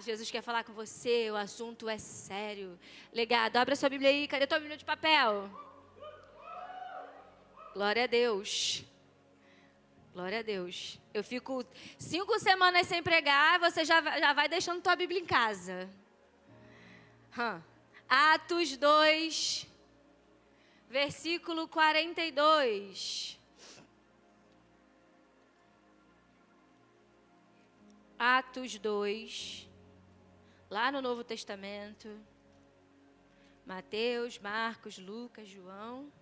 Jesus quer falar com você, o assunto é sério. Legado, abre a sua Bíblia aí. Cadê a tua Bíblia de papel? Glória a Deus. Glória a Deus. Eu fico 5 semanas sem pregar, você já vai deixando tua Bíblia em casa. Atos 2, versículo 42. Atos 2, lá no Novo Testamento. Mateus, Marcos, Lucas, João.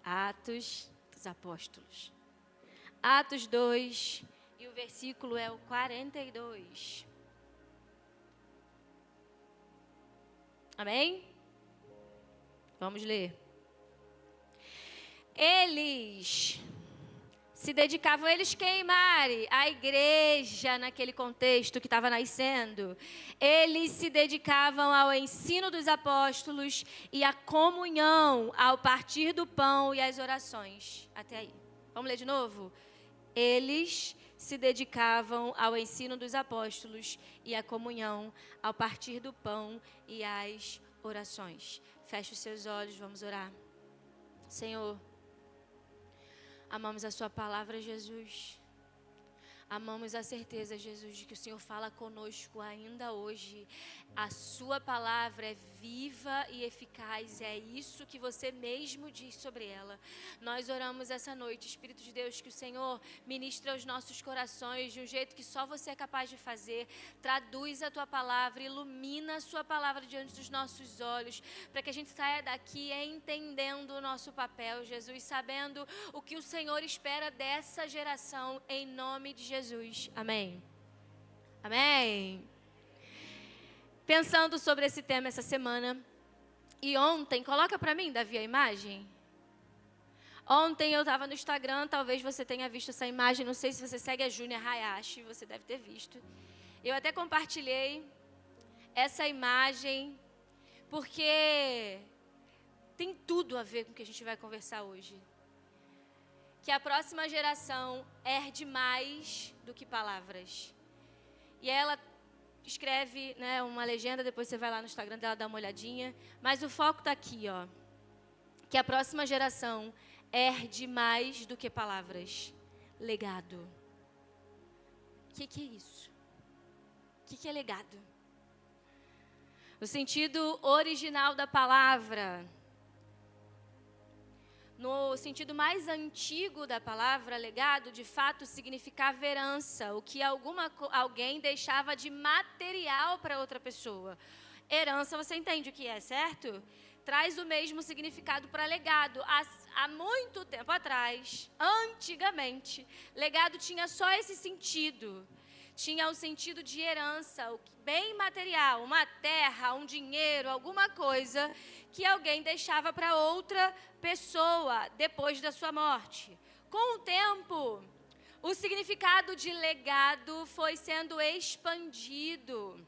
Atos dos Apóstolos. Atos 2, e o versículo é o 42. Amém? Vamos ler. Eles se dedicavam, eles quem, Mari? A igreja naquele contexto que estava nascendo. Eles se dedicavam ao ensino dos apóstolos e à comunhão, ao partir do pão e às orações. Até aí. Vamos ler de novo? Eles se dedicavam ao ensino dos apóstolos e à comunhão, ao partir do pão e às orações. Feche os seus olhos, vamos orar. Senhor, amamos a sua palavra, Jesus. Amamos a certeza, Jesus, de que o Senhor fala conosco ainda hoje. A sua palavra é viva e eficaz. É isso que você mesmo diz sobre ela. Nós oramos essa noite, Espírito de Deus, que o Senhor ministre aos nossos corações de um jeito que só você é capaz de fazer. Traduz a tua palavra, ilumina a sua palavra diante dos nossos olhos, para que a gente saia daqui entendendo o nosso papel, Jesus, sabendo o que o Senhor espera dessa geração, em nome de Jesus. Amém. Amém. Pensando sobre esse tema essa semana, e ontem, coloca para mim, Davi, a imagem. Ontem eu estava no Instagram, talvez você tenha visto essa imagem, não sei se você segue a Júnia Hayashi, você deve ter visto. Eu até compartilhei essa imagem, porque tem tudo a ver com o que a gente vai conversar hoje. Que a próxima geração herde mais do que palavras. E ela escreve, né, uma legenda, depois você vai lá no Instagram dela dar uma olhadinha. Mas o foco está aqui, ó. Que a próxima geração herde mais do que palavras. Legado. O que é isso? O que é legado? O sentido original da palavra, no sentido mais antigo da palavra, legado, de fato, significava herança, o que alguém deixava de material para outra pessoa. Herança, você entende o que é, certo? Traz o mesmo significado para legado. Há muito tempo atrás, antigamente, legado tinha só esse sentido. Tinha o sentido de herança, bem material, uma terra, um dinheiro, alguma coisa que alguém deixava para outra pessoa depois da sua morte. Com o tempo, o significado de legado foi sendo expandido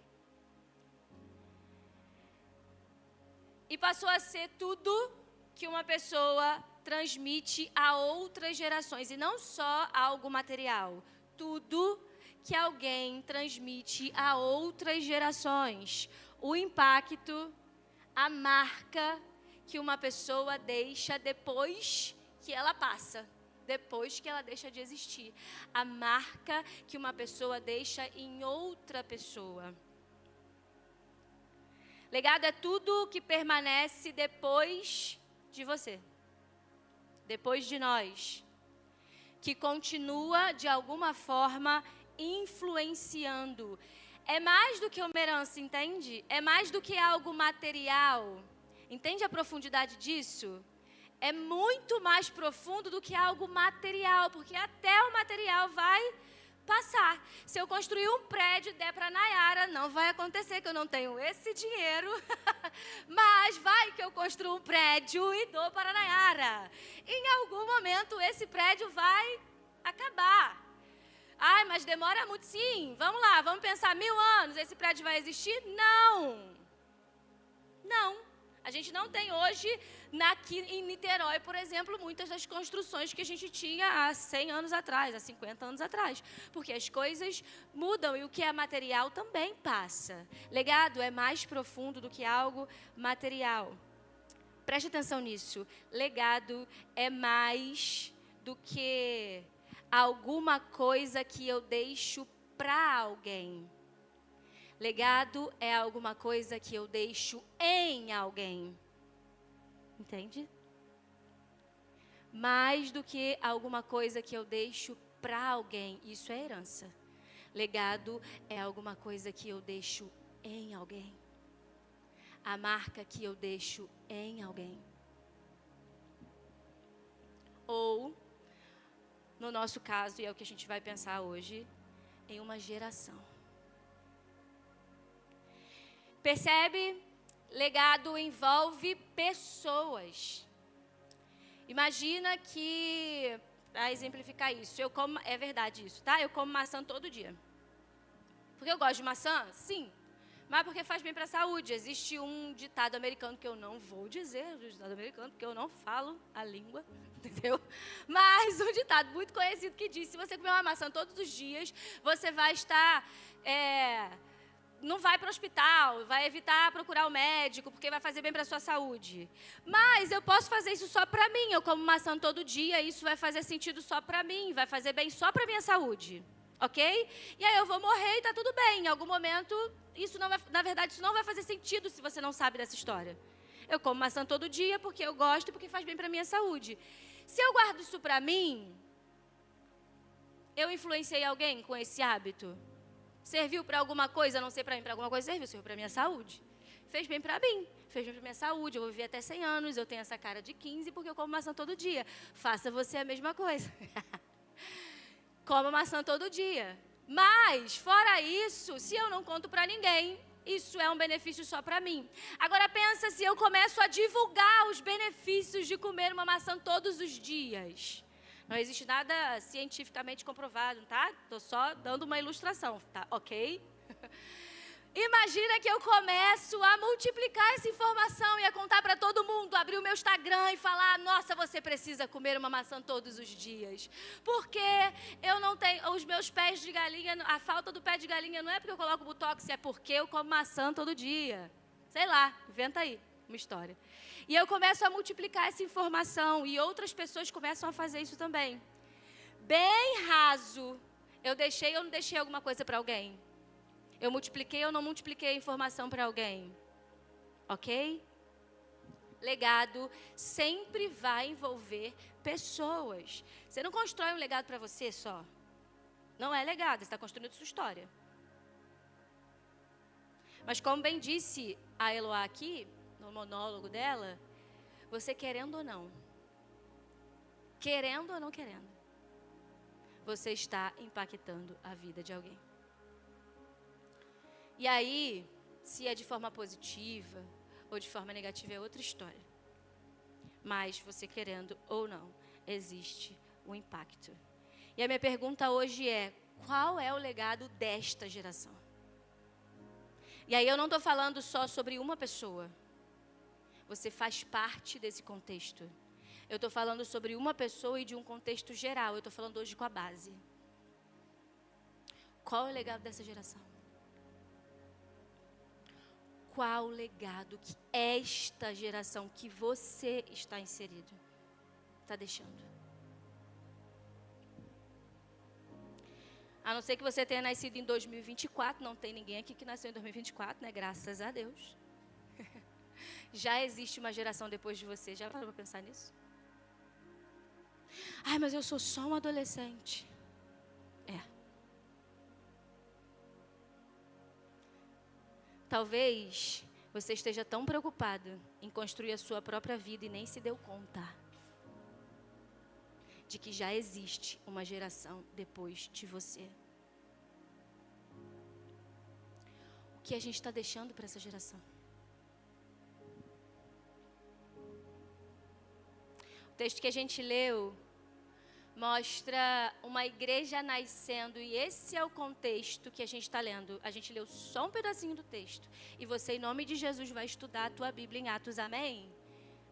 e passou a ser tudo que uma pessoa transmite a outras gerações, e não só algo material, tudo que alguém transmite a outras gerações. O impacto, a marca que uma pessoa deixa depois que ela passa, depois que ela deixa de existir. A marca que uma pessoa deixa em outra pessoa. Legado é tudo que permanece depois de você, depois de nós, que continua de alguma forma influenciando. É mais do que uma herança, entende? É mais do que algo material. Entende a profundidade disso? É muito mais profundo do que algo material, porque até o material vai passar. Se eu construir um prédio e der para Nayara, não vai acontecer, que eu não tenho esse dinheiro, mas vai que eu construo um prédio e dou para Nayara. Em algum momento esse prédio vai acabar. Ai, mas demora muito. Sim, vamos lá, vamos pensar 1000 anos, esse prédio vai existir? Não. Não. A gente não tem hoje, aqui em Niterói, por exemplo, muitas das construções que a gente tinha há 100 anos atrás, há 50 anos atrás. Porque as coisas mudam e o que é material também passa. Legado é mais profundo do que algo material. Preste atenção nisso. Legado é mais do que alguma coisa que eu deixo para alguém. Legado é alguma coisa que eu deixo em alguém. Entende? Mais do que alguma coisa que eu deixo para alguém. Isso é herança. Legado é alguma coisa que eu deixo em alguém. A marca que eu deixo em alguém. Ou, no nosso caso, e é o que a gente vai pensar hoje, em uma geração. Percebe? Legado envolve pessoas. Imagina que, para exemplificar isso, é verdade isso, tá? Eu como maçã todo dia. Porque eu gosto de maçã? Sim. Mas porque faz bem para a saúde. Existe um ditado americano que eu não vou dizer, o ditado americano, porque eu não falo a língua, entendeu? Mas um ditado muito conhecido que diz, se você comer uma maçã todos os dias, você vai estar... não vai para o hospital, vai evitar procurar o médico, porque vai fazer bem para a sua saúde. Mas eu posso fazer isso só para mim. Eu como maçã todo dia, isso vai fazer sentido só para mim, vai fazer bem só para a minha saúde. Ok? E aí eu vou morrer e está tudo bem. Em algum momento, na verdade, isso não vai fazer sentido se você não sabe dessa história. Eu como maçã todo dia porque eu gosto e porque faz bem para a minha saúde. Se eu guardo isso para mim, eu influenciei alguém com esse hábito? Serviu para alguma coisa, não sei para mim, para alguma coisa serviu para a minha saúde. Fez bem para mim, fez bem para a minha saúde. Eu vou viver até 100 anos, eu tenho essa cara de 15 porque eu como maçã todo dia. Faça você a mesma coisa. Coma maçã todo dia. Mas, fora isso, se eu não conto para ninguém, isso é um benefício só para mim. Agora pensa se eu começo a divulgar os benefícios de comer uma maçã todos os dias. Não existe nada cientificamente comprovado, tá? Estou só dando uma ilustração, tá? Ok? Imagina que eu começo a multiplicar essa informação e a contar para todo mundo, abrir o meu Instagram e falar, nossa, você precisa comer uma maçã todos os dias. Porque eu não tenho, os meus pés de galinha, a falta do pé de galinha não é porque eu coloco botox, é porque eu como maçã todo dia. Sei lá, inventa aí uma história. E eu começo a multiplicar essa informação e outras pessoas começam a fazer isso também. Bem raso, eu não deixei alguma coisa para alguém? Eu multipliquei ou não multipliquei a informação para alguém? Ok? Legado sempre vai envolver pessoas. Você não constrói um legado para você só. Não é legado, você está construindo sua história. Mas como bem disse a Eloá aqui, no monólogo dela, você querendo ou não, você está impactando a vida de alguém. E aí, se é de forma positiva ou de forma negativa, é outra história. Mas você querendo ou não, existe um impacto. E a minha pergunta hoje é, qual é o legado desta geração? E aí eu não estou falando só sobre uma pessoa. Você faz parte desse contexto. Eu estou falando sobre uma pessoa e de um contexto geral. Eu estou falando hoje com a base. Qual é o legado dessa geração? Qual o legado que esta geração que você está inserido está deixando? A não ser que você tenha nascido em 2024, não tem ninguém aqui que nasceu em 2024, né? Graças a Deus. Já existe uma geração depois de você, já parou para pensar nisso? Ai, mas eu sou só um adolescente. Talvez você esteja tão preocupado em construir a sua própria vida e nem se deu conta de que já existe uma geração depois de você. O que a gente está deixando para essa geração? O texto que a gente leu mostra uma igreja nascendo, e esse é o contexto que a gente está lendo. A gente leu só um pedacinho do texto. E você, em nome de Jesus, vai estudar a tua Bíblia em Atos, amém?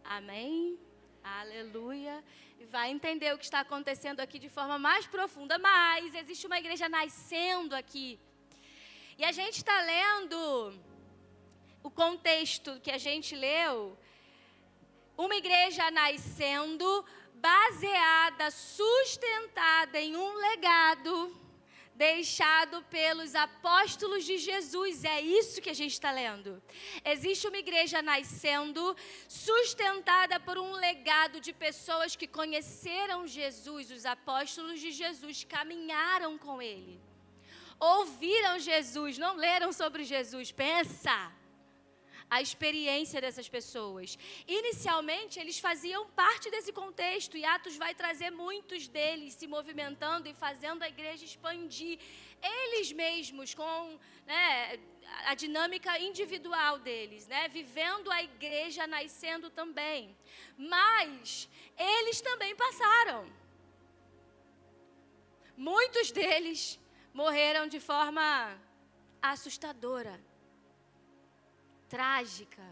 Amém? Aleluia. E vai entender o que está acontecendo aqui de forma mais profunda. Mas existe uma igreja nascendo aqui. E a gente está lendo o contexto que a gente leu. Uma igreja nascendo, baseada, sustentada em um legado deixado pelos apóstolos de Jesus. É isso que a gente está lendo. Existe uma igreja nascendo, sustentada por um legado de pessoas que conheceram Jesus. Os apóstolos de Jesus caminharam com ele. Ouviram Jesus, não leram sobre Jesus. Pensa a experiência dessas pessoas. Inicialmente, eles faziam parte desse contexto, e Atos vai trazer muitos deles se movimentando e fazendo a igreja expandir, eles mesmos, com a dinâmica individual deles, vivendo a igreja nascendo também. Mas eles também passaram. Muitos deles morreram de forma assustadora, trágica,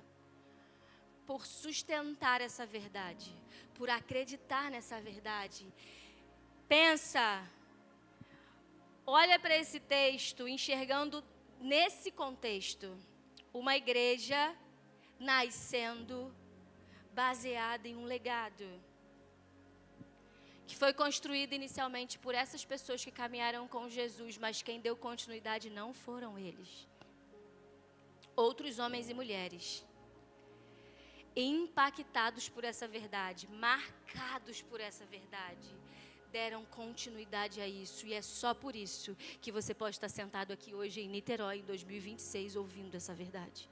por sustentar essa verdade, por acreditar nessa verdade. Pensa, olha para esse texto, enxergando nesse contexto, uma igreja nascendo, baseada em um legado, que foi construído inicialmente por essas pessoas que caminharam com Jesus, mas quem deu continuidade não foram eles. Outros homens e mulheres, impactados por essa verdade, marcados por essa verdade, deram continuidade a isso. E é só por isso que você pode estar sentado aqui hoje em Niterói, em 2026, ouvindo essa verdade.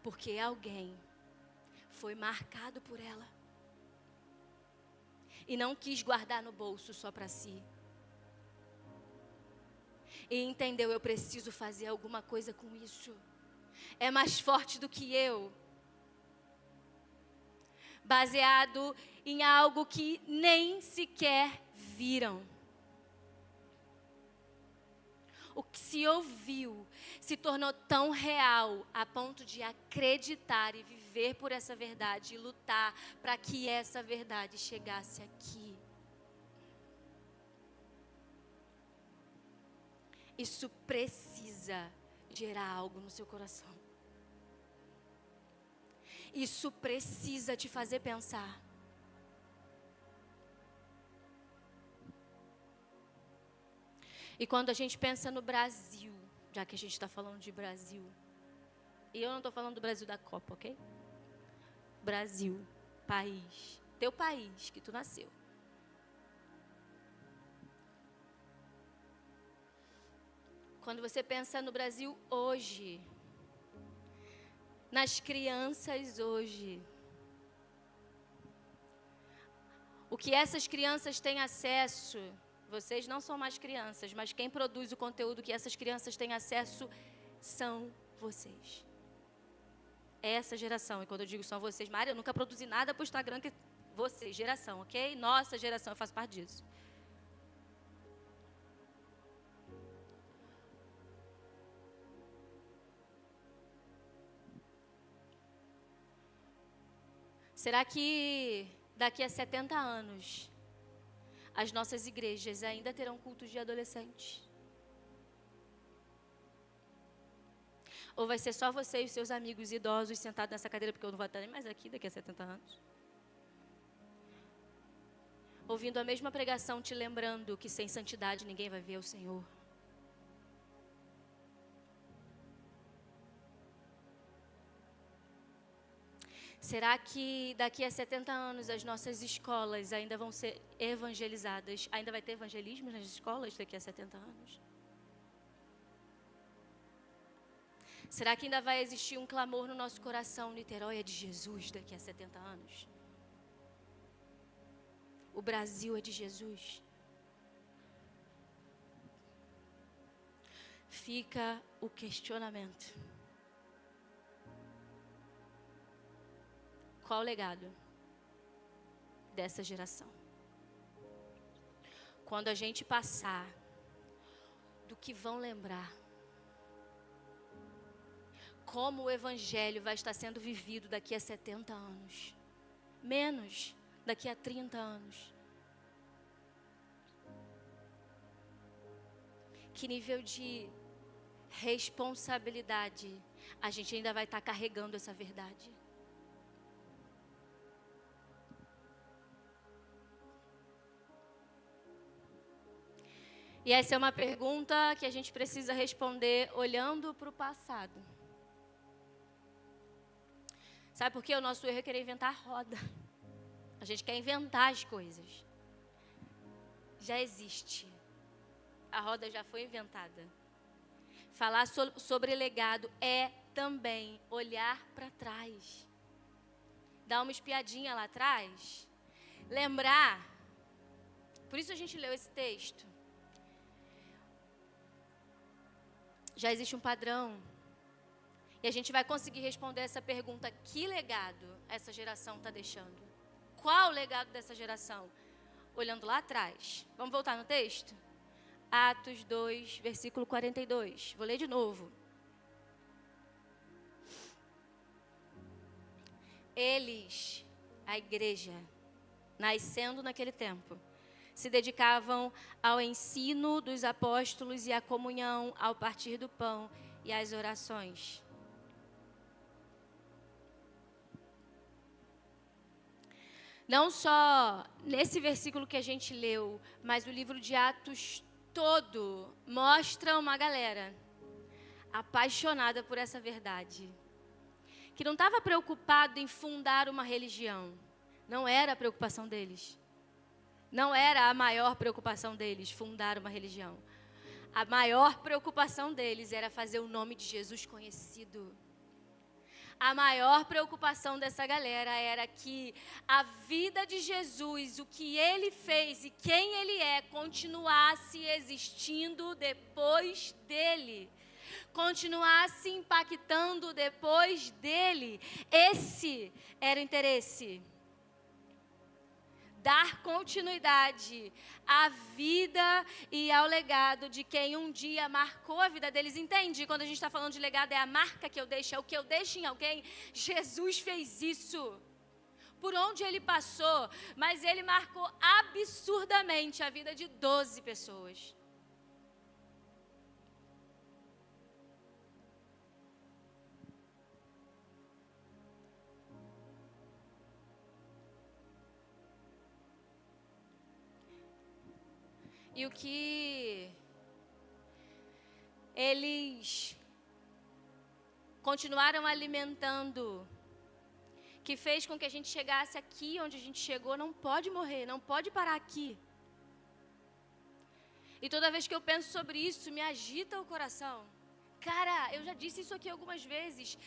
Porque alguém foi marcado por ela e não quis guardar no bolso só para si. E entendeu, eu preciso fazer alguma coisa com isso. É mais forte do que eu. Baseado em algo que nem sequer viram. O que se ouviu se tornou tão real a ponto de acreditar e viver por essa verdade e lutar para que essa verdade chegasse aqui. Isso precisa gerar algo no seu coração. Isso precisa te fazer pensar. E quando a gente pensa no Brasil, já que a gente está falando de Brasil, e eu não estou falando do Brasil da Copa, ok? Brasil, país, teu país que tu nasceu. Quando você pensa no Brasil hoje, nas crianças hoje, o que essas crianças têm acesso, vocês não são mais crianças, mas quem produz o conteúdo que essas crianças têm acesso são vocês. É essa geração, e quando eu digo são vocês, Mari, eu nunca produzi nada para o Instagram, que vocês, geração, ok? Nossa geração, eu faço parte disso. Será que daqui a 70 anos, as nossas igrejas ainda terão cultos de adolescentes? Ou vai ser só você e os seus amigos idosos sentados nessa cadeira, porque eu não vou estar nem mais aqui daqui a 70 anos? Ouvindo a mesma pregação, te lembrando que sem santidade ninguém vai ver o Senhor. Será que daqui a 70 anos as nossas escolas ainda vão ser evangelizadas? Ainda vai ter evangelismo nas escolas daqui a 70 anos? Será que ainda vai existir um clamor no nosso coração, Niterói é de Jesus daqui a 70 anos? O Brasil é de Jesus? Fica o questionamento. Qual o legado? dessa geração. Quando a gente passar, do que vão lembrar? Como o evangelho vai estar sendo vivido daqui a 70 anos? Menos, daqui a 30 anos. Que nível de responsabilidade a gente ainda vai estar carregando essa verdade? E essa é uma pergunta que a gente precisa responder olhando para o passado. Sabe por quê? O nosso erro é querer inventar a roda. A gente quer inventar as coisas. Já existe. A roda já foi inventada. Falar sobre legado é também olhar para trás. Dar uma espiadinha lá atrás. Lembrar. Por isso a gente leu esse texto. Já existe um padrão. E a gente vai conseguir responder essa pergunta: que legado essa geração está deixando? Qual o legado dessa geração? Olhando lá atrás. Vamos voltar no texto? Atos 2, versículo 42. Vou ler de novo. Eles, a igreja, nascendo naquele tempo, se dedicavam ao ensino dos apóstolos e à comunhão, ao partir do pão e às orações. Não só nesse versículo que a gente leu, mas o livro de Atos todo mostra uma galera apaixonada por essa verdade, que não estava preocupado em fundar uma religião. Não era a preocupação deles. Não era a maior preocupação deles fundar uma religião. A maior preocupação deles era fazer o nome de Jesus conhecido. A maior preocupação dessa galera era que a vida de Jesus, o que ele fez e quem ele é, continuasse existindo depois dele. Continuasse impactando depois dele. Esse era o interesse. Dar continuidade à vida e ao legado de quem um dia marcou a vida deles. Entende? Quando a gente está falando de legado, é a marca que eu deixo, é o que eu deixo em alguém. Jesus fez isso. Por onde ele passou, mas ele marcou absurdamente a vida de 12 pessoas. E o que eles continuaram alimentando, que fez com que a gente chegasse aqui onde a gente chegou, não pode morrer, não pode parar aqui. E toda vez que eu penso sobre isso, me agita o coração. Cara, eu já disse isso aqui algumas vezes.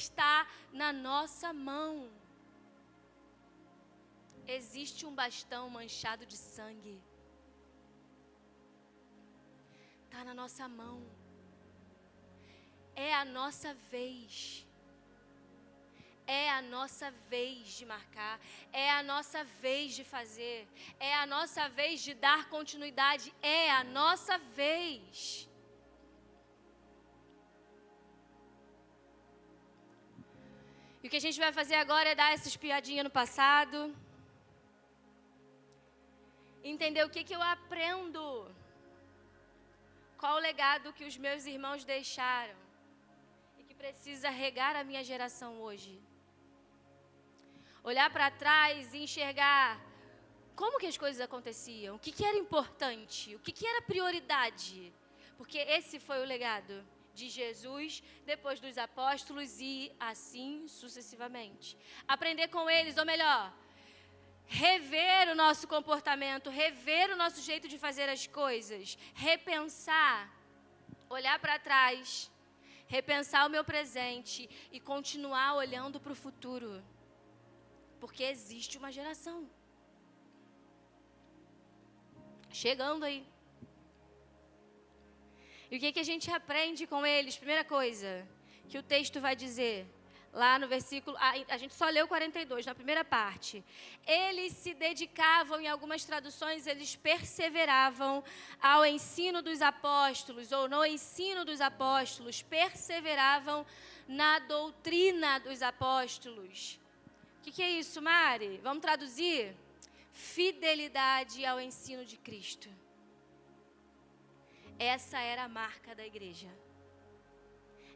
Está na nossa mão. Existe um bastão manchado de sangue. Está na nossa mão. É a nossa vez. É a nossa vez de marcar. É a nossa vez de fazer. É a nossa vez de dar continuidade. É a nossa vez. E o que a gente vai fazer agora é dar essa espiadinha no passado. Entender o que eu aprendo. Qual o legado que os meus irmãos deixaram e que precisa regar a minha geração hoje? Olhar para trás e enxergar como que as coisas aconteciam, o que era importante, o que era prioridade. Porque esse foi o legado de Jesus, depois dos apóstolos e assim sucessivamente. Aprender com eles, ou melhor, rever o nosso comportamento, rever o nosso jeito de fazer as coisas, repensar, olhar para trás, repensar o meu presente e continuar olhando para o futuro. Porque existe uma geração chegando aí. E o que a gente aprende com eles? Primeira coisa que o texto vai dizer: lá no versículo, a gente só leu 42, na primeira parte. Eles se dedicavam, em algumas traduções, eles perseveravam ao ensino dos apóstolos, ou no ensino dos apóstolos, perseveravam na doutrina dos apóstolos. O que é isso, Mari? Vamos traduzir? Fidelidade ao ensino de Cristo. Essa era a marca da igreja.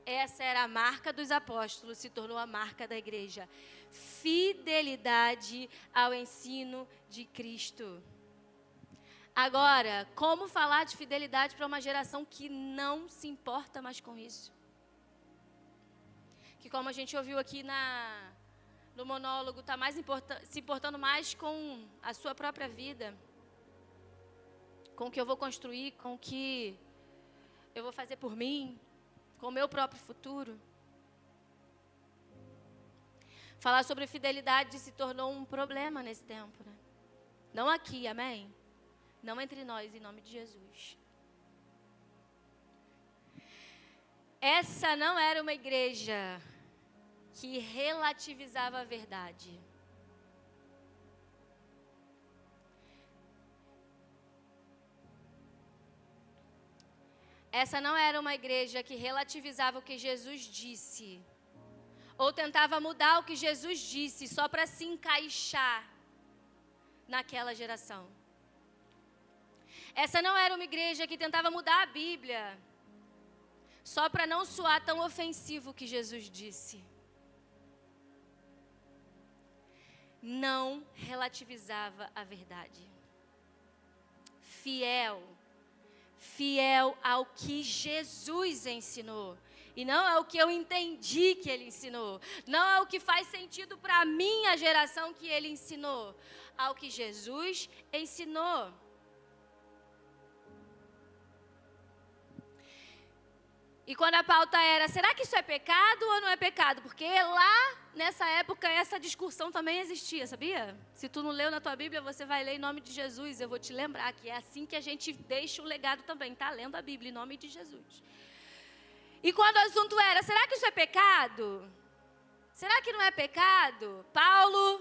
Essa era a marca dos apóstolos, se tornou a marca da igreja. Fidelidade ao ensino de Cristo. Agora, como falar de fidelidade para uma geração que não se importa mais com isso? Que, como a gente ouviu aqui no monólogo, está se importando mais com a sua própria vida, com o que eu vou construir, com o que eu vou fazer por mim, com o meu próprio futuro. Falar sobre fidelidade se tornou um problema nesse tempo, né? Não aqui, amém? Não entre nós, em nome de Jesus. Essa não era uma igreja que relativizava a verdade. Essa não era uma igreja que relativizava o que Jesus disse, ou tentava mudar o que Jesus disse só para se encaixar naquela geração. Essa não era uma igreja que tentava mudar a Bíblia só para não soar tão ofensivo o que Jesus disse. Não relativizava a verdade. Fiel ao que Jesus ensinou. E não ao que eu entendi que ele ensinou. Não ao que faz sentido para a minha geração que ele ensinou. Ao que Jesus ensinou. E quando a pauta era, será que isso é pecado ou não é pecado? Porque lá, nessa época, essa discussão também existia, sabia? Se tu não leu na tua Bíblia, você vai ler em nome de Jesus. Eu vou te lembrar que é assim que a gente deixa o legado também, tá? Lendo a Bíblia em nome de Jesus. E quando o assunto era, será que isso é pecado? Será que não é pecado? Paulo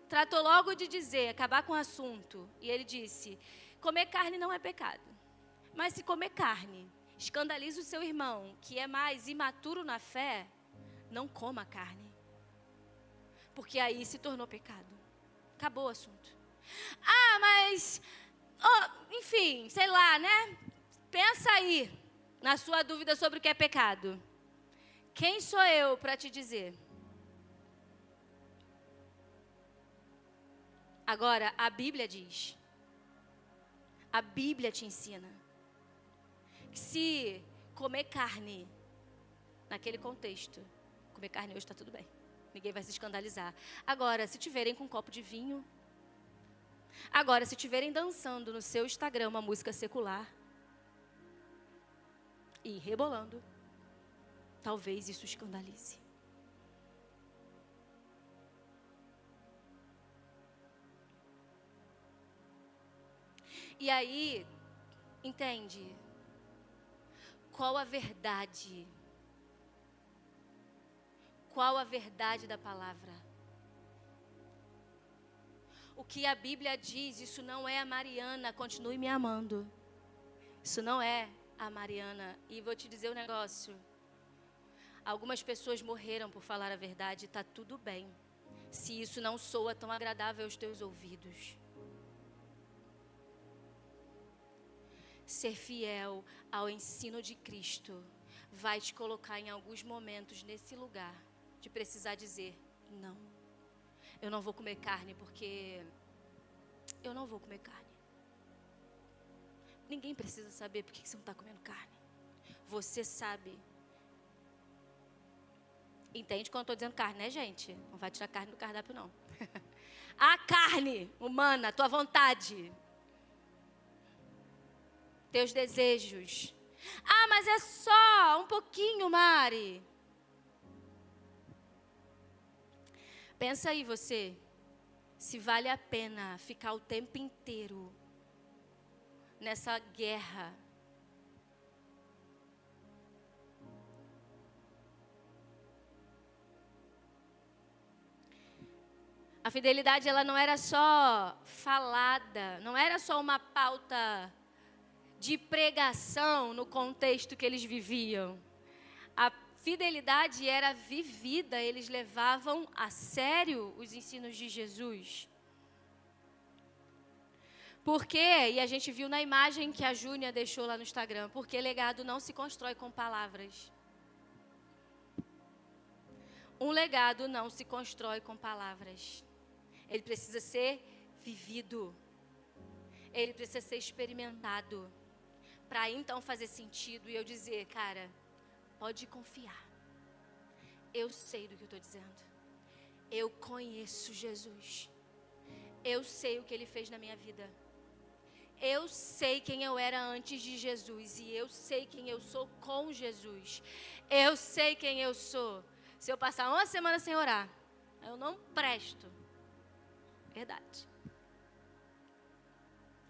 tratou logo de dizer, acabar com o assunto. E ele disse, comer carne não é pecado. Mas se comer carne escandaliza o seu irmão, que é mais imaturo na fé, não coma carne. Porque aí se tornou pecado. Acabou o assunto. Mas, enfim, sei lá, né? Pensa aí na sua dúvida sobre o que é pecado. Quem sou eu para te dizer? Agora, a Bíblia diz. A Bíblia te ensina. Que se comer carne, naquele contexto, comer carne hoje está tudo bem. Ninguém vai se escandalizar. Agora, se tiverem com um copo de vinho, agora, se tiverem dançando no seu Instagram uma música secular e rebolando, talvez isso escandalize. E aí, entende? Qual a verdade? Qual a verdade da palavra? O que a Bíblia diz, isso não é a Mariana, continue me amando. Isso não é a Mariana. E vou te dizer um negócio. Algumas pessoas morreram por falar a verdade, está tudo bem. Se isso não soa tão agradável aos teus ouvidos. Ser fiel ao ensino de Cristo vai te colocar em alguns momentos nesse lugar de precisar dizer, não, eu não vou comer carne porque eu não vou comer carne. Ninguém precisa saber por que você não está comendo carne. Você sabe. Entende quando eu estou dizendo carne, né, gente? Não vai tirar carne do cardápio, não. A carne humana, tua vontade. Teus desejos. Mas é só um pouquinho, Mari. Pensa aí você, se vale a pena ficar o tempo inteiro nessa guerra. A fidelidade, ela não era só falada, não era só uma pauta de pregação no contexto que eles viviam. A fidelidade era vivida, eles levavam a sério os ensinos de Jesus. Por quê? E a gente viu na imagem que a Júnia deixou lá no Instagram, porque legado não se constrói com palavras. Um legado não se constrói com palavras. Ele precisa ser vivido. Ele precisa ser experimentado. Para então fazer sentido e eu dizer, cara, pode confiar. Eu sei do que eu estou dizendo. Eu conheço Jesus. Eu sei o que Ele fez na minha vida. Eu sei quem eu era antes de Jesus. E eu sei quem eu sou com Jesus. Eu sei quem eu sou. Se eu passar uma semana sem orar, eu não presto. Verdade.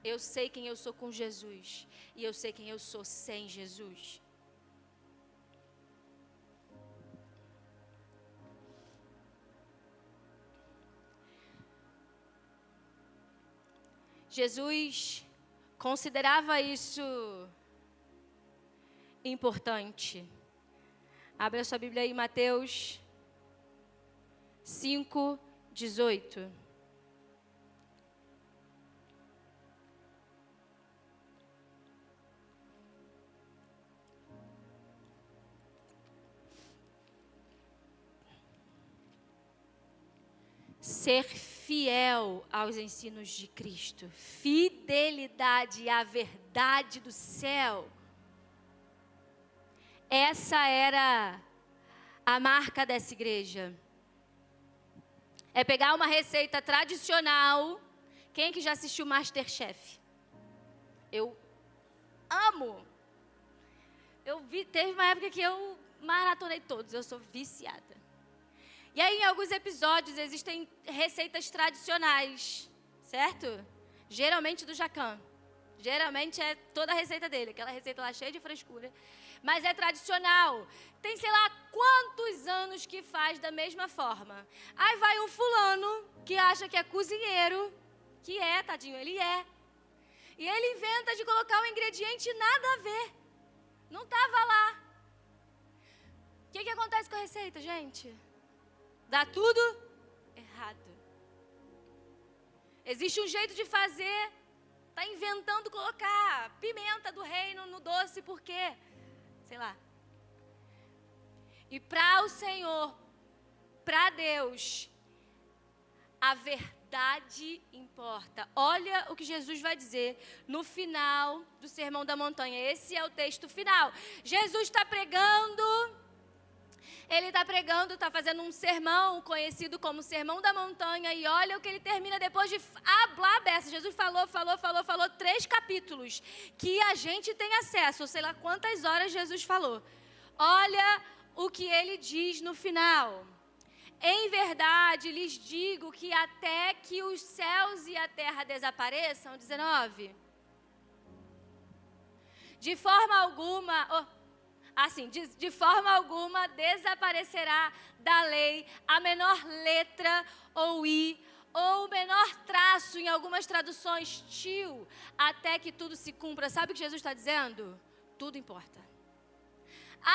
Eu sei quem eu sou com Jesus. E eu sei quem eu sou sem Jesus. Jesus considerava isso importante. Abra sua Bíblia aí, Mateus 5:18. Ser fiel aos ensinos de Cristo. Fidelidade à verdade do céu. Essa era a marca dessa igreja. É pegar uma receita tradicional. Quem é que já assistiu MasterChef? Eu amo. Teve uma época que eu maratonei todos. Eu sou viciada. E aí, em alguns episódios, existem receitas tradicionais, certo? Geralmente do Jacan. Geralmente é toda a receita dele, aquela receita lá cheia de frescura. Mas é tradicional. Tem sei lá quantos anos que faz da mesma forma. Aí vai um fulano que acha que é cozinheiro, que é, tadinho, ele é. E ele inventa de colocar um ingrediente nada a ver. Não estava lá. O que acontece com a receita, gente? Dá tudo errado. Existe um jeito de fazer, está inventando colocar pimenta do reino no doce, por quê? Sei lá. E para o Senhor, para Deus, a verdade importa. Olha o que Jesus vai dizer no final do Sermão da Montanha. Esse é o texto final. Jesus está pregando. Ele está pregando, está fazendo um sermão conhecido como Sermão da Montanha. E olha o que ele termina depois de hablar dessa. Jesus falou 3 capítulos que a gente tem acesso. Sei lá quantas horas Jesus falou. Olha o que ele diz no final. Em verdade, lhes digo que até que os céus e a terra desapareçam, 19. De forma alguma... de forma alguma desaparecerá da lei a menor letra ou i, ou o menor traço, em algumas traduções, tio, até que tudo se cumpra. Sabe o que Jesus está dizendo? Tudo importa.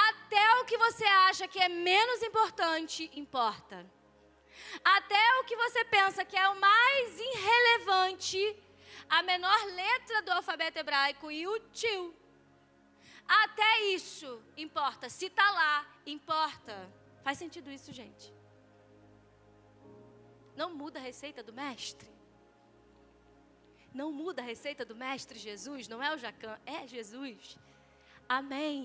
Até o que você acha que é menos importante, importa. Até o que você pensa que é o mais irrelevante, a menor letra do alfabeto hebraico e o tio. Até isso importa. Se está lá, importa. Faz sentido isso, gente? Não muda a receita do mestre. Não muda a receita do mestre Jesus. Não é o Jacan, é Jesus. Amém.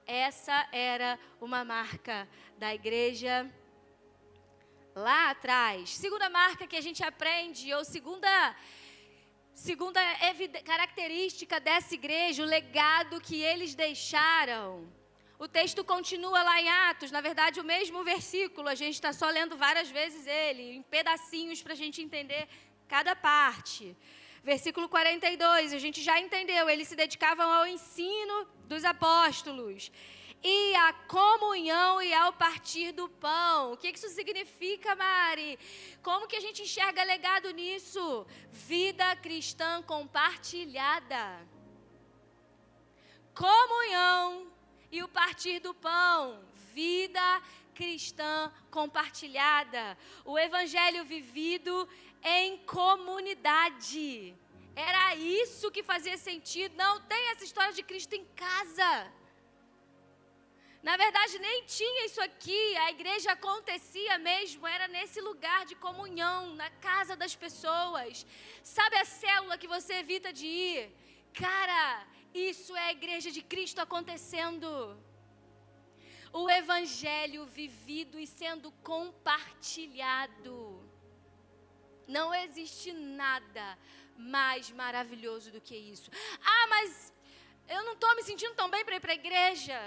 Essa era uma marca da igreja lá atrás. Segunda marca que a gente aprende, ou segunda característica dessa igreja, o legado que eles deixaram. O texto continua lá em Atos, na verdade o mesmo versículo, a gente está só lendo várias vezes ele, em pedacinhos para a gente entender cada parte. Versículo 42, a gente já entendeu, eles se dedicavam ao ensino dos apóstolos. e a comunhão e ao partir do pão. O que isso significa, Mari? Como que a gente enxerga legado nisso? Vida cristã compartilhada. Comunhão e o partir do pão. Vida cristã compartilhada. O evangelho vivido em comunidade. Era isso que fazia sentido. Não tem essa história de Cristo em casa. Na verdade, nem tinha isso aqui. A igreja acontecia mesmo, era nesse lugar de comunhão, na casa das pessoas. Sabe a célula que você evita de ir? Cara, isso é a igreja de Cristo acontecendo. O evangelho vivido e sendo compartilhado. Não existe nada mais maravilhoso do que isso. Ah, mas eu não estou me sentindo tão bem para ir para a igreja,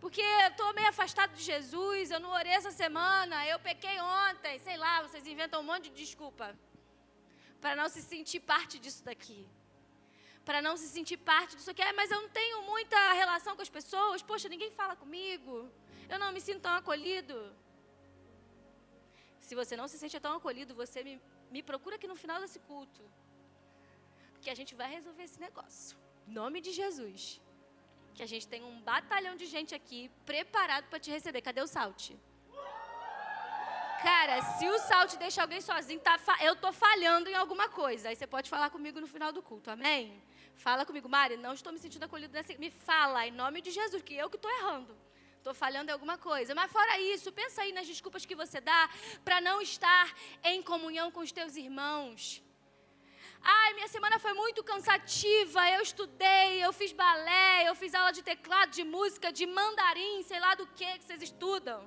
porque eu estou meio afastado de Jesus, eu não orei essa semana, eu pequei ontem, sei lá, vocês inventam um monte de desculpa para não se sentir parte disso daqui. Para não se sentir parte disso aqui. Mas eu não tenho muita relação com as pessoas, poxa, ninguém fala comigo, eu não me sinto tão acolhido. Se você não se sente tão acolhido, você me procura aqui no final desse culto, que a gente vai resolver esse negócio. Em nome de Jesus. Que a gente tem um batalhão de gente aqui preparado para te receber. Cadê o Salt? Cara, se o Salt deixa alguém sozinho, eu tô falhando em alguma coisa. Aí você pode falar comigo no final do culto, amém? Fala comigo, Mari, não estou me sentindo acolhido nessa... Me fala, em nome de Jesus, que eu que estou errando. Estou falhando em alguma coisa. Mas fora isso, pensa aí nas desculpas que você dá para não estar em comunhão com os teus irmãos. Ai, minha semana foi muito cansativa, eu estudei, eu fiz balé, eu fiz aula de teclado, de música, de mandarim, sei lá do que vocês estudam.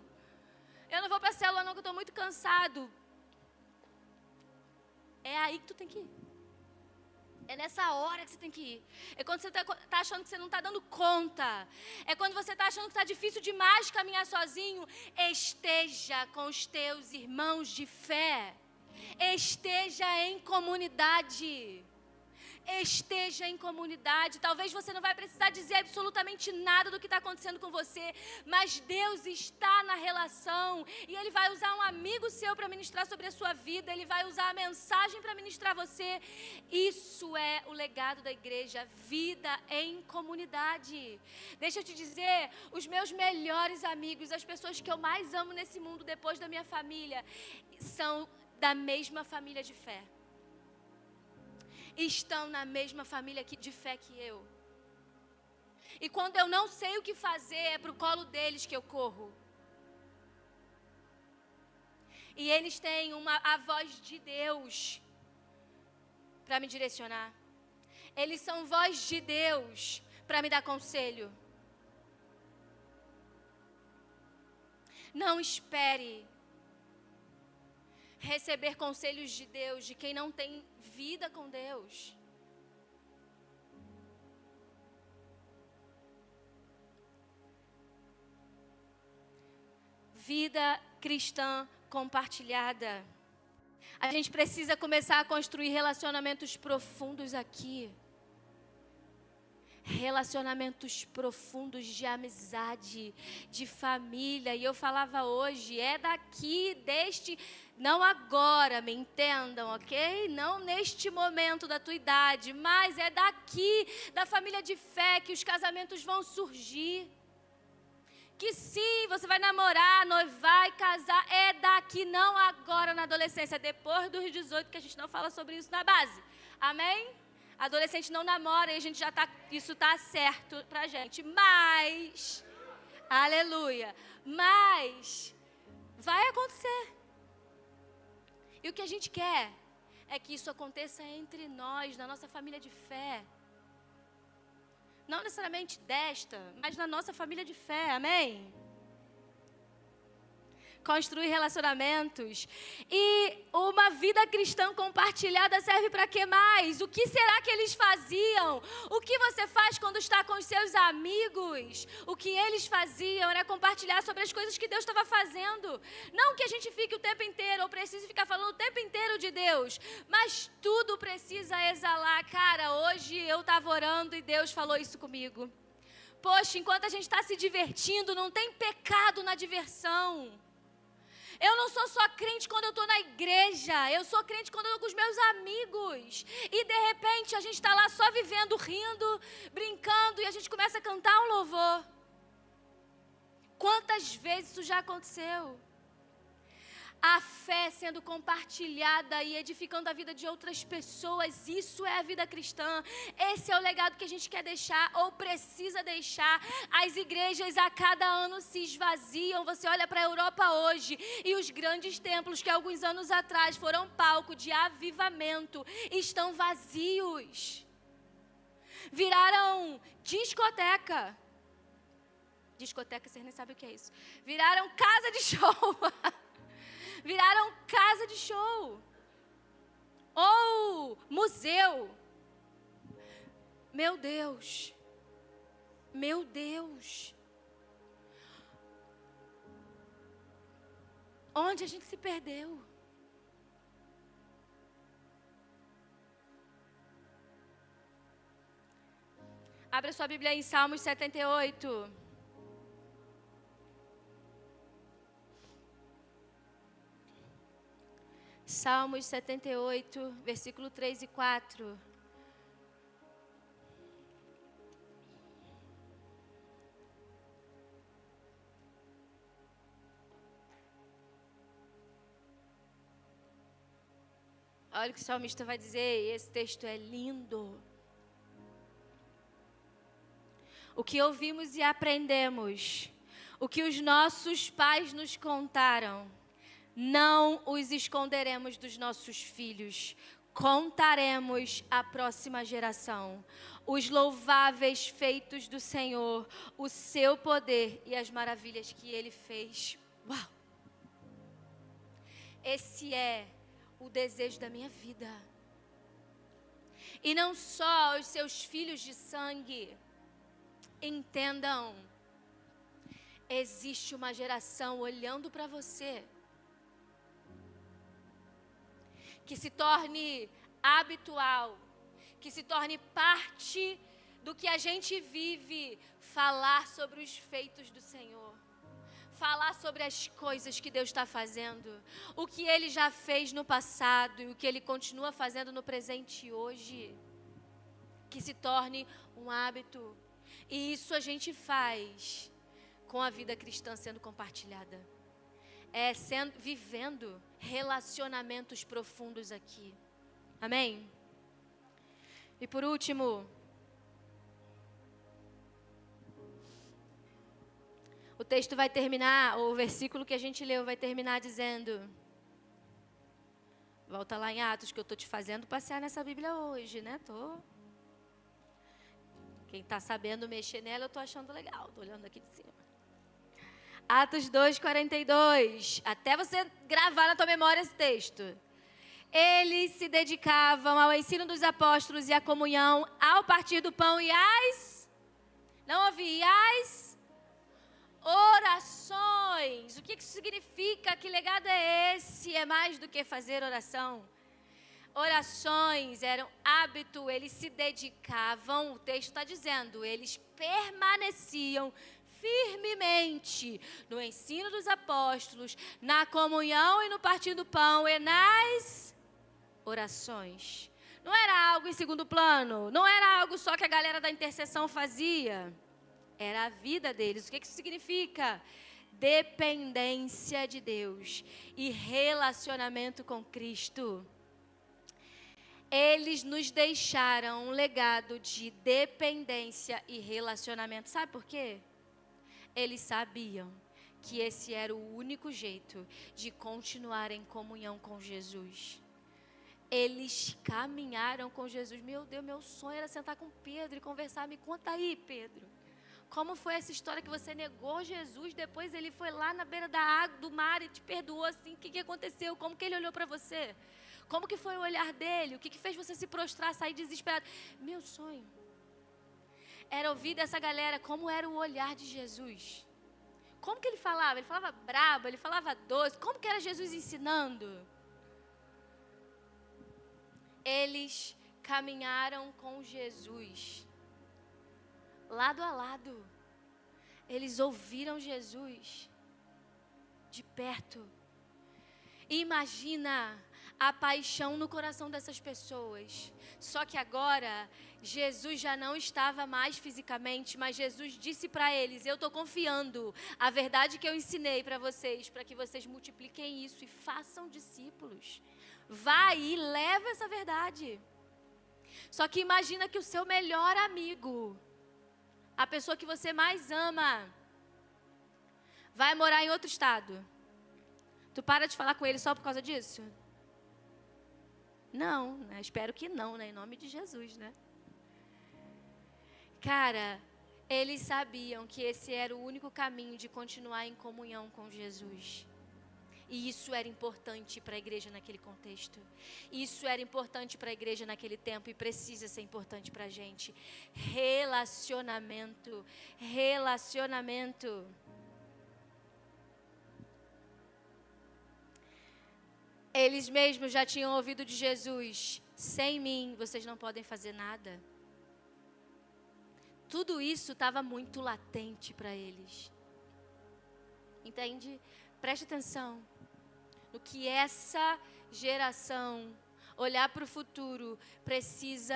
Eu não vou para a célula não, que eu estou muito cansado. É aí que tu tem que ir. É nessa hora que você tem que ir. É quando você está achando que você não está dando conta. É quando você está achando que está difícil demais caminhar sozinho. Esteja com os teus irmãos de fé. Esteja em comunidade. Esteja em comunidade. Talvez você não vai precisar dizer absolutamente nada do que está acontecendo com você, mas Deus está na relação e Ele vai usar um amigo seu para ministrar sobre a sua vida. Ele vai usar a mensagem para ministrar você. Isso é o legado da igreja, vida em comunidade. Deixa eu te dizer, os meus melhores amigos, as pessoas que eu mais amo nesse mundo depois da minha família, são da mesma família de fé. Estão na mesma família de fé que eu. E quando eu não sei o que fazer, é para o colo deles que eu corro. E eles têm a voz de Deus para me direcionar. Eles são voz de Deus para me dar conselho. Não espere receber conselhos de Deus de quem não tem vida com Deus. Vida cristã compartilhada. A gente precisa começar a construir relacionamentos profundos aqui. Relacionamentos profundos de amizade, de família. E eu falava hoje, é daqui, não agora, me entendam, ok? Não neste momento da tua idade, mas é daqui, da família de fé, que os casamentos vão surgir. Que sim, você vai namorar, noivar e casar, é daqui, não agora na adolescência, depois dos 18, que a gente não fala sobre isso na base. Amém? Adolescente não namora e a gente isso está certo pra gente. Mas, aleluia, mas vai acontecer. E o que a gente quer é que isso aconteça entre nós, na nossa família de fé. Não necessariamente mas na nossa família de fé, amém? Construir relacionamentos. E uma vida cristã compartilhada serve para quê mais? O que será que eles faziam? O que você faz quando está com os seus amigos? O que eles faziam era compartilhar sobre as coisas que Deus estava fazendo. Não que a gente fique o tempo inteiro, ou precise ficar falando o tempo inteiro de Deus, mas tudo precisa exalar. Cara, hoje eu estava orando e Deus falou isso comigo. Poxa, enquanto a gente está se divertindo, não tem pecado na diversão. Eu não sou só crente quando eu estou na igreja. Eu sou crente quando eu estou com os meus amigos. E de repente a gente está lá só vivendo, rindo, brincando. E a gente começa a cantar um louvor. Quantas vezes isso já aconteceu? A fé sendo compartilhada e edificando a vida de outras pessoas. Isso é a vida cristã. Esse é o legado que a gente quer deixar ou precisa deixar. As igrejas a cada ano se esvaziam. Você olha para a Europa hoje e os grandes templos que alguns anos atrás foram palco de avivamento estão vazios. Viraram discoteca. Discoteca, vocês nem sabem o que é isso. Viraram casa de show. Viraram casa de show. Ou museu. Meu Deus. Meu Deus. Onde a gente se perdeu? Abra sua Bíblia em Salmos 78. Salmos 78, versículo 3 e 4. Olha o que o salmista vai dizer, esse texto é lindo. O que ouvimos e aprendemos, o que os nossos pais nos contaram, não os esconderemos dos nossos filhos, contaremos à próxima geração os louváveis feitos do Senhor, o seu poder e as maravilhas que Ele fez. Uau! Esse é o desejo da minha vida. E não só os seus filhos de sangue. Entendam, existe uma geração olhando para você, que se torne habitual, que se torne parte do que a gente vive, falar sobre os feitos do Senhor, falar sobre as coisas que Deus está fazendo, o que Ele já fez no passado e o que Ele continua fazendo no presente e hoje, que se torne um hábito. E isso a gente faz com a vida cristã sendo compartilhada. Vivendo relacionamentos profundos aqui. Amém? E por último, o texto vai terminar, ou o versículo que a gente leu vai terminar dizendo, volta lá em Atos, que eu estou te fazendo passear nessa Bíblia hoje, né? Quem está sabendo mexer nela, eu estou achando legal. Estou olhando aqui de cima. Atos 2:42. Até você gravar na tua memória esse texto. Eles se dedicavam ao ensino dos apóstolos e à comunhão, ao partir do pão e às... Não ouvi. E às orações. O que isso significa? Que legado é esse? É mais do que fazer oração. Orações eram hábito, eles se dedicavam, o texto está dizendo, eles permaneciam firmemente no ensino dos apóstolos, na comunhão e no partir do pão e nas orações. Não era algo em segundo plano, não era algo só que a galera da intercessão fazia, era a vida deles. O que isso significa? Dependência de Deus e relacionamento com Cristo. Eles nos deixaram um legado de dependência e relacionamento. Sabe por quê? Eles sabiam que esse era o único jeito de continuar em comunhão com Jesus. Eles caminharam com Jesus. Meu Deus, meu sonho era sentar com Pedro e conversar. Me conta aí, Pedro. Como foi essa história que você negou Jesus, depois ele foi lá na beira da água, do mar e te perdoou assim? O que aconteceu? Como que ele olhou para você? Como que foi o olhar dele? O que fez você se prostrar, sair desesperado? Meu sonho era ouvir dessa galera como era o olhar de Jesus. Como que ele falava? Ele falava brabo, ele falava doce. Como que era Jesus ensinando? Eles caminharam com Jesus lado a lado. Eles ouviram Jesus de perto. E imagina a paixão no coração dessas pessoas. Só que agora, Jesus já não estava mais fisicamente, mas Jesus disse para eles: eu estou confiando a verdade que eu ensinei para vocês, para que vocês multipliquem isso e façam discípulos. Vai e leva essa verdade. Só que imagina que o seu melhor amigo, a pessoa que você mais ama, vai morar em outro estado. Tu para de falar com ele só por causa disso? Não, né? Espero que não, né? Em nome de Jesus, né? Cara, eles sabiam que esse era o único caminho de continuar em comunhão com Jesus. E isso era importante para a igreja naquele contexto. Isso era importante para a igreja naquele tempo e precisa ser importante para a gente. Relacionamento. Relacionamento. Eles mesmos já tinham ouvido de Jesus: sem mim, vocês não podem fazer nada. Tudo isso estava muito latente para eles. Entende? Preste atenção no que essa geração, olhar para o futuro, precisa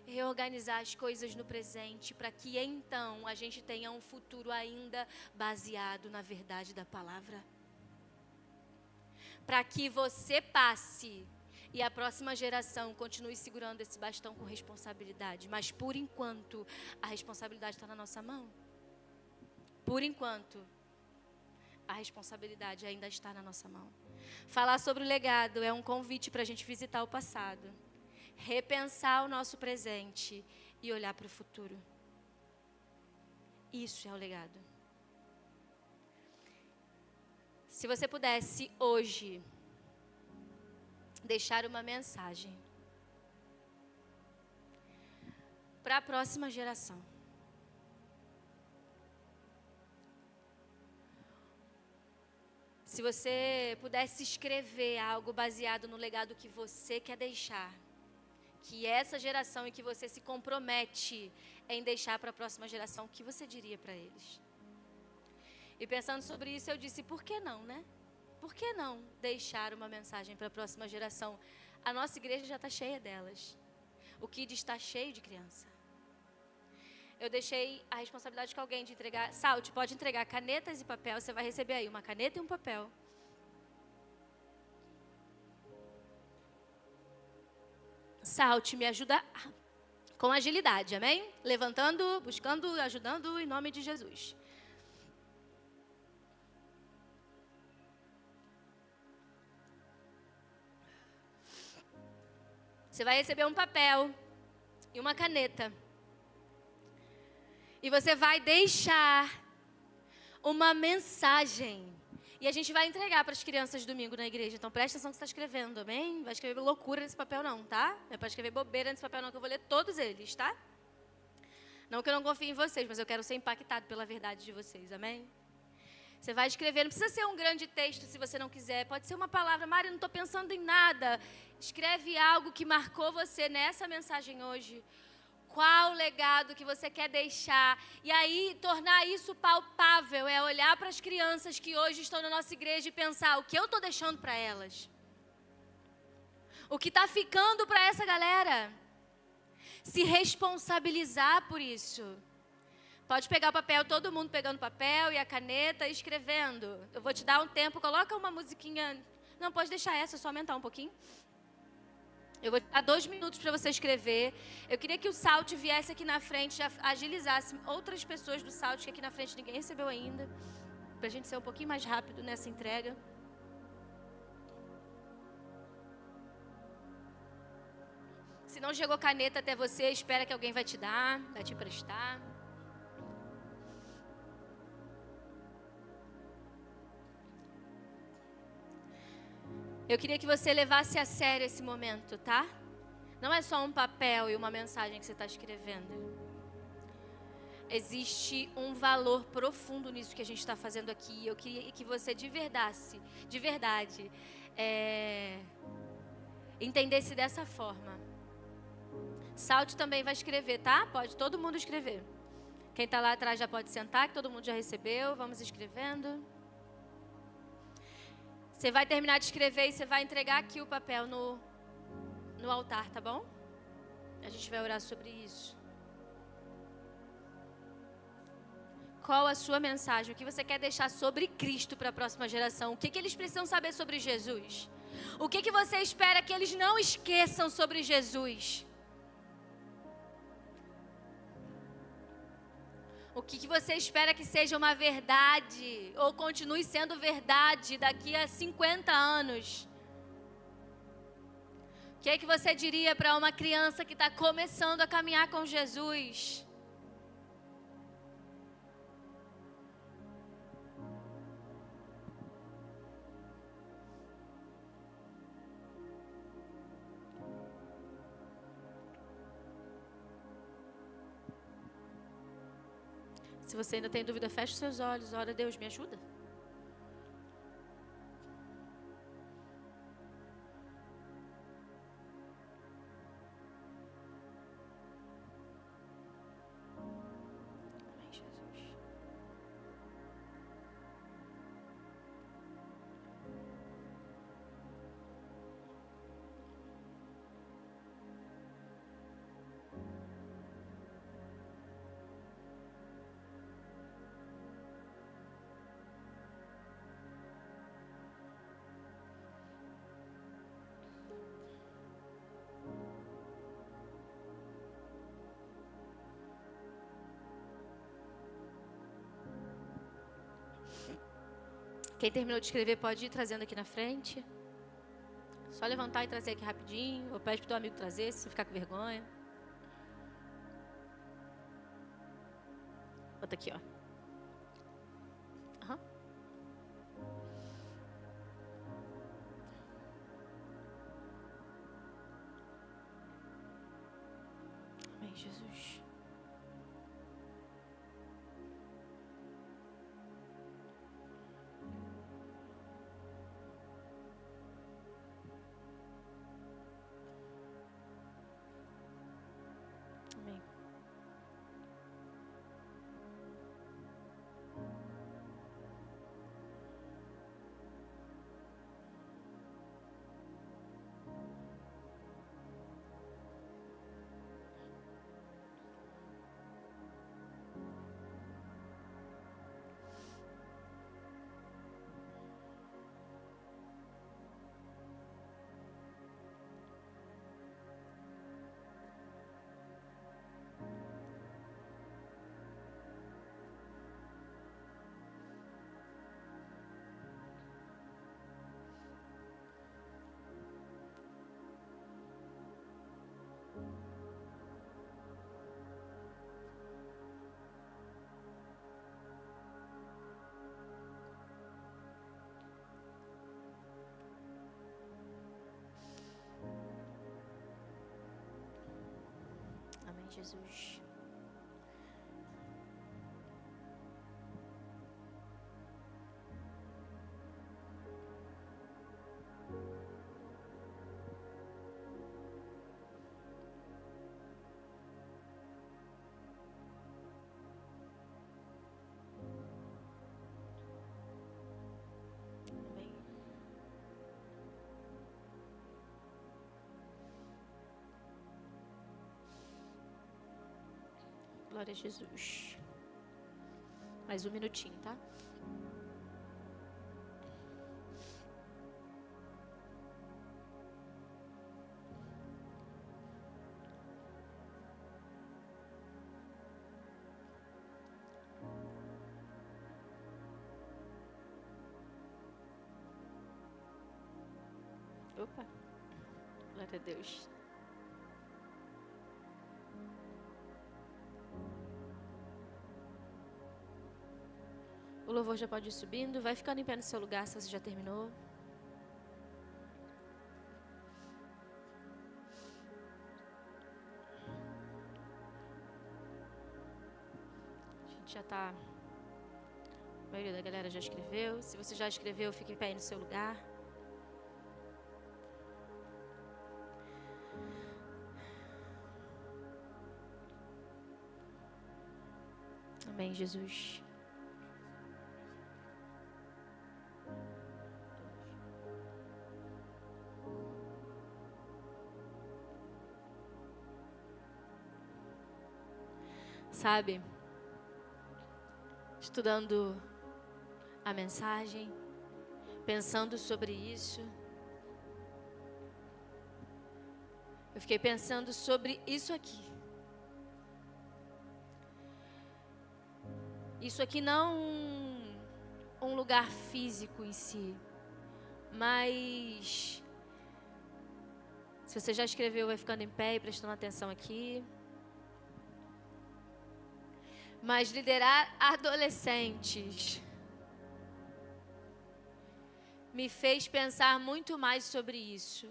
reorganizar as coisas no presente, para que então a gente tenha um futuro ainda baseado na verdade da palavra. Para que você passe e a próxima geração continue segurando esse bastão com responsabilidade. Mas por enquanto, a responsabilidade está na nossa mão. Por enquanto, a responsabilidade ainda está na nossa mão. Falar sobre o legado é um convite para a gente visitar o passado, repensar o nosso presente e olhar para o futuro. Isso é o legado. Se você pudesse hoje deixar uma mensagem para a próxima geração, se você pudesse escrever algo baseado no legado que você quer deixar, que essa geração e que você se compromete em deixar para a próxima geração, o que você diria para eles? E pensando sobre isso, eu disse: por que não, né? Por que não deixar uma mensagem para a próxima geração? A nossa igreja já está cheia delas. O Kids está cheio de criança. Eu deixei a responsabilidade com alguém de entregar. Salt, pode entregar canetas e papel. Você vai receber aí uma caneta e um papel. Salt, me ajuda com agilidade, amém? Levantando, buscando, ajudando, em nome de Jesus. Você vai receber um papel e uma caneta. E você vai deixar uma mensagem. E a gente vai entregar para as crianças domingo na igreja. Então presta atenção que você está escrevendo, amém? Não vai escrever loucura nesse papel não, tá? Não é para escrever bobeira nesse papel não, que eu vou ler todos eles, tá? Não que eu não confie em vocês, mas eu quero ser impactado pela verdade de vocês, amém? Você vai escrever, não precisa ser um grande texto se você não quiser. Pode ser uma palavra: Mari, não estou pensando em nada. Escreve algo que marcou você nessa mensagem hoje. Qual legado que você quer deixar? E aí, tornar isso palpável é olhar para as crianças que hoje estão na nossa igreja e pensar: o que eu estou deixando para elas? O que está ficando para essa galera? Se responsabilizar por isso. Pode pegar o papel, todo mundo pegando papel e a caneta e escrevendo. Eu vou te dar um tempo, coloca uma musiquinha. Não, pode deixar essa, só aumentar um pouquinho. Eu vou te dar 2 minutos para você escrever. Eu queria que o Salt viesse aqui na frente, já agilizasse outras pessoas do Salt, que aqui na frente ninguém recebeu ainda. Para a gente ser um pouquinho mais rápido nessa entrega. Se não chegou caneta até você, espera que alguém vai te dar, vai te emprestar. Eu queria que você levasse a sério esse momento, tá? Não é só um papel e uma mensagem que você está escrevendo. Existe um valor profundo nisso que a gente está fazendo aqui. Eu queria que você de verdade, entendesse dessa forma. Salt também vai escrever, tá? Pode todo mundo escrever. Quem está lá atrás já pode sentar, que todo mundo já recebeu. Vamos escrevendo. Você vai terminar de escrever e você vai entregar aqui o papel no altar, tá bom? A gente vai orar sobre isso. Qual a sua mensagem? O que você quer deixar sobre Cristo para a próxima geração? O que eles precisam saber sobre Jesus? O que você espera que eles não esqueçam sobre Jesus? O que você espera que seja uma verdade ou continue sendo verdade daqui a 50 anos? O que você diria para uma criança que está começando a caminhar com Jesus? Se você ainda tem dúvida, feche os seus olhos. Ora, Deus, me ajuda. Amém, Jesus. Quem terminou de escrever pode ir trazendo aqui na frente. Só levantar e trazer aqui rapidinho. Ou pede pro teu amigo trazer, se você ficar com vergonha. Bota aqui, ó. Aham. Amém, Jesus. Amém. Amém, Jesus. Amém. Glória a Jesus. Mais um minutinho, tá? Opa. Glória a Deus. O louvor já pode ir subindo. Vai ficando em pé no seu lugar se você já terminou. A gente já está... A maioria da galera já escreveu. Se você já escreveu, fique em pé aí no seu lugar. Amém, Jesus. Sabe, estudando a mensagem, pensando sobre isso, eu fiquei pensando sobre isso aqui. Isso aqui não um lugar físico em si, mas se você já escreveu, vai ficando em pé e prestando atenção aqui. Mas liderar adolescentes me fez pensar muito mais sobre isso.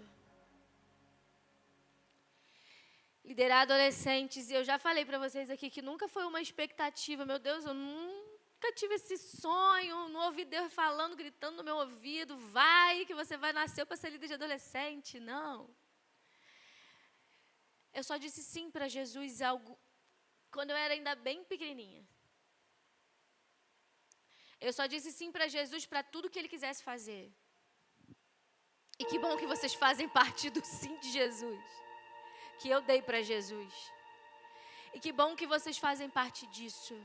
Liderar adolescentes, e eu já falei para vocês aqui que nunca foi uma expectativa. Meu Deus, eu nunca tive esse sonho, não ouvi Deus falando, gritando no meu ouvido, vai, que você vai nascer para ser líder de adolescente. Não. Eu só disse sim para Jesus quando eu era ainda bem pequenininha. Eu só disse sim para Jesus para tudo que Ele quisesse fazer. E que bom que vocês fazem parte do sim de Jesus, que eu dei para Jesus. E que bom que vocês fazem parte disso.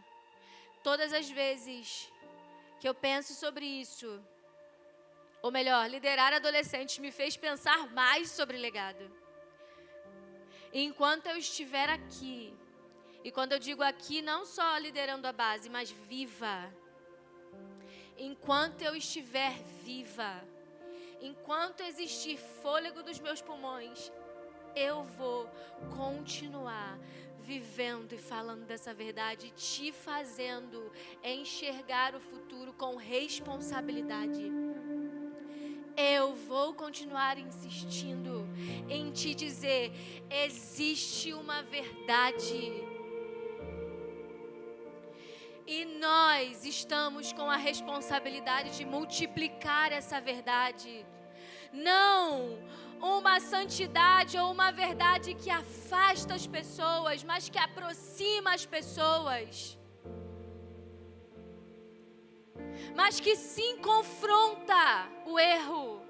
Todas as vezes que eu penso sobre isso, ou melhor, liderar adolescentes me fez pensar mais sobre legado. E enquanto eu estiver aqui, e quando eu digo aqui, não só liderando a base, mas viva. Enquanto eu estiver viva, enquanto existir fôlego dos meus pulmões, eu vou continuar vivendo e falando dessa verdade, te fazendo enxergar o futuro com responsabilidade. Eu vou continuar insistindo em te dizer, existe uma verdade. E nós estamos com a responsabilidade de multiplicar essa verdade. Não uma santidade ou uma verdade que afasta as pessoas, mas que aproxima as pessoas. Mas que sim confronta o erro.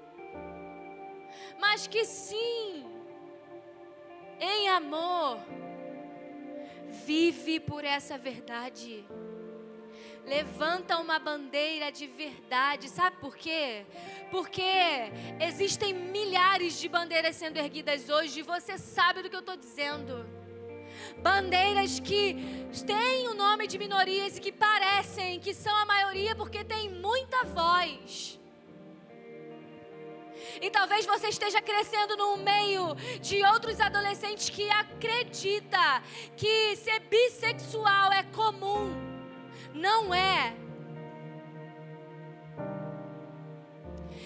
Mas que sim, em amor, vive por essa verdade. Levanta uma bandeira de verdade. Sabe por quê? Porque existem milhares de bandeiras sendo erguidas hoje. E você sabe do que eu estou dizendo. Bandeiras que têm o nome de minorias e que parecem que são a maioria porque tem muita voz. E talvez você esteja crescendo no meio de outros adolescentes que acreditam que ser bissexual é comum. Não é.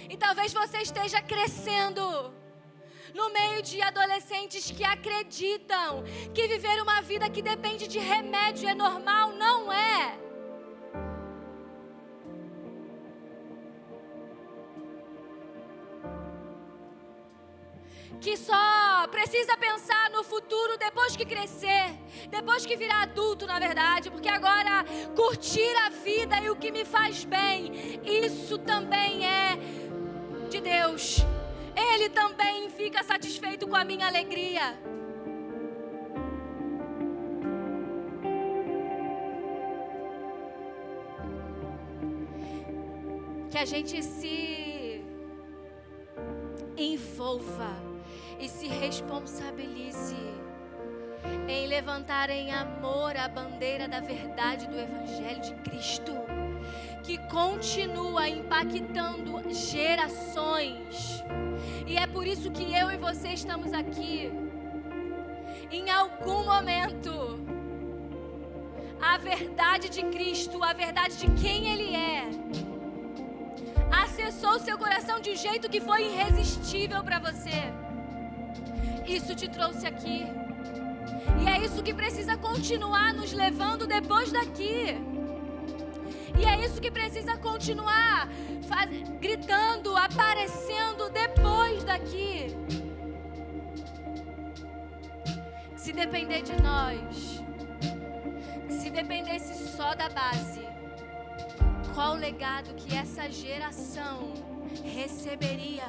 E talvez você esteja crescendo no meio de adolescentes que acreditam que viver uma vida que depende de remédio é normal. Não é. Que só precisa pensar no futuro depois que crescer, depois que virar adulto, na verdade, porque agora curtir a vida e o que me faz bem, isso também é de Deus. Ele também fica satisfeito com a minha alegria. Que a gente se envolva e se responsabilize em levantar em amor a bandeira da verdade do Evangelho de Cristo, que continua impactando gerações. E é por isso que eu e você estamos aqui. Em algum momento, a verdade de Cristo, a verdade de quem Ele é, acessou seu coração de um jeito que foi irresistível para você. Isso te trouxe aqui. E é isso que precisa continuar nos levando depois daqui. E é isso que precisa continuar gritando, aparecendo depois daqui. Se depender de nós, se dependesse só da base, qual o legado que essa geração receberia?